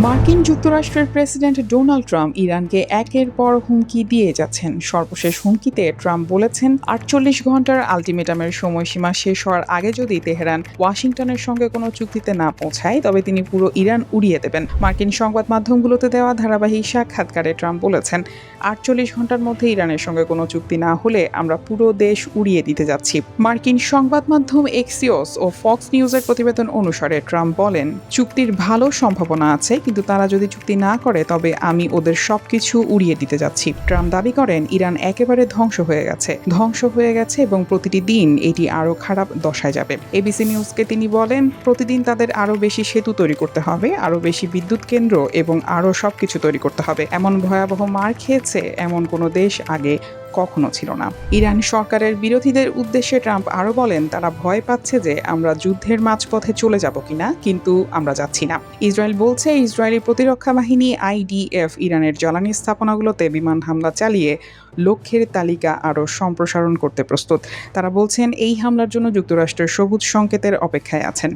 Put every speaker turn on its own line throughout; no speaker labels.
মার্কিন যুক্তরাষ্ট্রের president Donald Trump ইরানকে একের পর হুমকি দিয়ে যাচ্ছেন। সর্বশেষ হুমকিতে ট্রাম্প বলেছেন 48 ঘন্টার আলটিমেটামের সময়সীমা শেষ হওয়ার আগে যদি তেহরান ওয়াশিংটনের সঙ্গে কোনো চুক্তিতে না পৌঁছায় তবে তিনি পুরো ইরান উড়িয়ে দেবেন। মার্কিন সংবাদ মাধ্যমগুলোতে দেওয়া ধারাবাহিক সাক্ষাৎকারে ট্রাম্প বলেছেন 48 ঘন্টার মধ্যে ইরানের সঙ্গে কোনো চুক্তি না হলে আমরা পুরো দেশ উড়িয়ে দিতে যাচ্ছি। মার্কিন সংবাদ মাধ্যম এক্সিওস ও ফক্স নিউজের প্রতিবেদন অনুসারে ট্রাম্প বলেন, চুক্তির ভালো সম্ভাবনা আছে, কিন্তু তারা যদি চুক্তি না করে তবে আমি ওদের সবকিছু উড়িয়ে দিতে যাচ্ছি। ট্রাম্প দাবি করেন ইরান একেবারে ধ্বংস হয়ে গেছে এবং প্রতিটি দিন এটি আরও খারাপ দশায় যাবে। এবিসি নিউজকে তিনি বলেন, প্রতিদিন তাদের আরও বেশি সেতু তৈরি করতে হবে, আরও বেশি বিদ্যুৎ কেন্দ্র এবং আরও সবকিছু তৈরি করতে হবে। এমন ভয়াবহ মার খেয়েছে এমন কোনো দেশ আগে কখনো ছিল না। ইরান সরকারের বিরোধীদের উদ্দেশ্যে ট্রাম্প আরও বলেন, তারা ভয় পাচ্ছে যে আমরা যুদ্ধের মাঝপথে চলে যাব কিনা, কিন্তু আমরা যাচ্ছি না। ইসরায়েল বলছে ইসরায়েলি প্রতিরক্ষা বাহিনী IDF ইরানের জ্বালানি স্থাপনাগুলোতে বিমান হামলা চালিয়ে লক্ষ্যের তালিকা আরও সম্প্রসারণ করতে প্রস্তুত। তারা বলছেন এই হামলার জন্য যুক্তরাষ্ট্রের সবুজ সংকেতের অপেক্ষায় আছেন।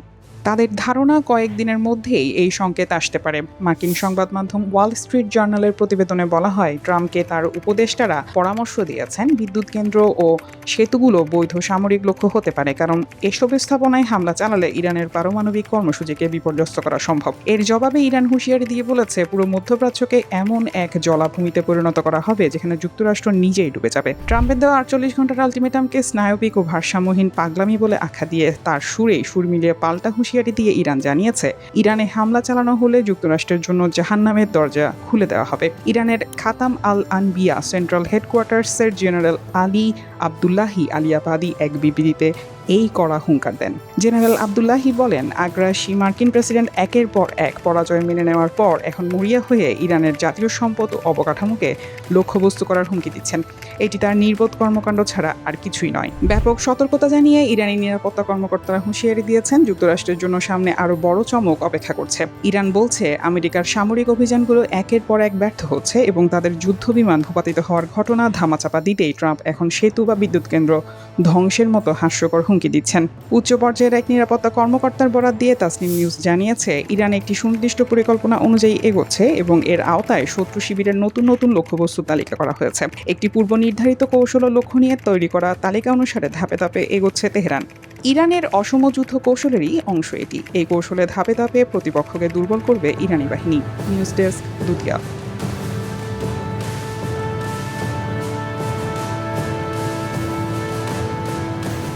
তাদের ধারণা কয়েকদিনের মধ্যেই এই সংকেত আসতে পারে। মার্কিন সংবাদ মাধ্যম ওয়াল স্ট্রিট জার্নালের প্রতিবেদনে বলা হয়, ট্রাম্পকে তার উপদেষ্টারা পরামর্শ দিয়েছেন বিদ্যুৎ কেন্দ্র ও সেতুগুলো বৈধ সামরিক লক্ষ্য হতে পারে, কারণ এসব স্থাপনায় হামলা চালালে ইরানের পারমাণবিক কর্মসূচিকে বিপর্যস্ত করা সম্ভব। এর জবাবে ইরান হুঁশিয়ারি দিয়ে বলেছে পুরো মধ্যপ্রাচ্যকে এমন এক জলাভূমিতে পরিণত করা হবে যেখানে যুক্তরাষ্ট্র নিজেই ডুবে যাবে। ট্রাম্পের দেওয়া 48 ঘন্টার আলটিমেটামকে স্নায়বিক ও ভারসাম্যহীন পাগলামি বলে আখ্যা দিয়ে তার সুর মিলিয়ে পাল্টা হুঁশিয়ারি দিয়ে ইরান জানিয়েছে ইরানে হামলা চালানো হলে যুক্তরাষ্ট্রের জন্য জাহান্নামের দরজা খুলে দেওয়া হবে। ইরানের খাতাম আল আনবিয়া সেন্ট্রাল হেডকোয়ার্টার্সের জেনারেল আলী আবদুল্লাহি আলিয়াবাদী এক বিবৃতিতে এই কড়া হুঙ্কার দেন। জেনারেল আবদুল্লাহি বলেন, আগ্রাসী মার্কিন প্রেসিডেন্ট একের পর এক পরাজয় মেনে নেওয়ার পর এখন মরিয়া হয়ে ইরানের জাতীয় সম্পদ ও অবকাঠামোকে লক্ষ্যবস্তু করার হুমকি দিচ্ছেন। এটি তার নির্বোধ কর্মকাণ্ড ছাড়া আর কিছুই নয়। ব্যাপক সতর্কতা জানিয়ে ইরানি নিরাপত্তা কর্মকর্তারা হুঁশিয়ারি দিয়েছেন যুক্তরাষ্ট্রের জন্য সামনে আরও বড় চমক অপেক্ষা করছে। ইরান বলছে আমেরিকার সামরিক অভিযানগুলো একের পর এক ব্যর্থ হচ্ছে এবং তাদের যুদ্ধবিমান ভূপাতিত হওয়ার ঘটনা ধামাচাপা দিতেই ট্রাম্প এখন সেতু বা বিদ্যুৎ কেন্দ্র ধ্বংসের মতো হাস্যকর হুমকি দিচ্ছেন। উচ্চ পর্যায়ের এক নিরাপত্তা কর্মকর্তার বরাত দিয়ে তাসনিম নিউজ জানিয়েছে ইরান একটি সুনির্দিষ্ট পরিকল্পনা অনুযায়ী এগোচ্ছে এবং এর আওতায় শত্রু শিবিরের নতুন নতুন লক্ষ্যবস্তু তালিকা করা হয়েছে। একটি পূর্ব নির্ধারিত কৌশল ও লক্ষ্য নিয়ে তৈরি করা তালিকা অনুসারে ধাপে ধাপে এগোচ্ছে তেহরান। ইরানের অসম যুদ্ধ কৌশলেরই অংশ এটি। এই কৌশলে ধাপে ধাপে প্রতিপক্ষকে দুর্বল করবে ইরানি বাহিনী। নিউজ ডেস্ক, দুতিয়া।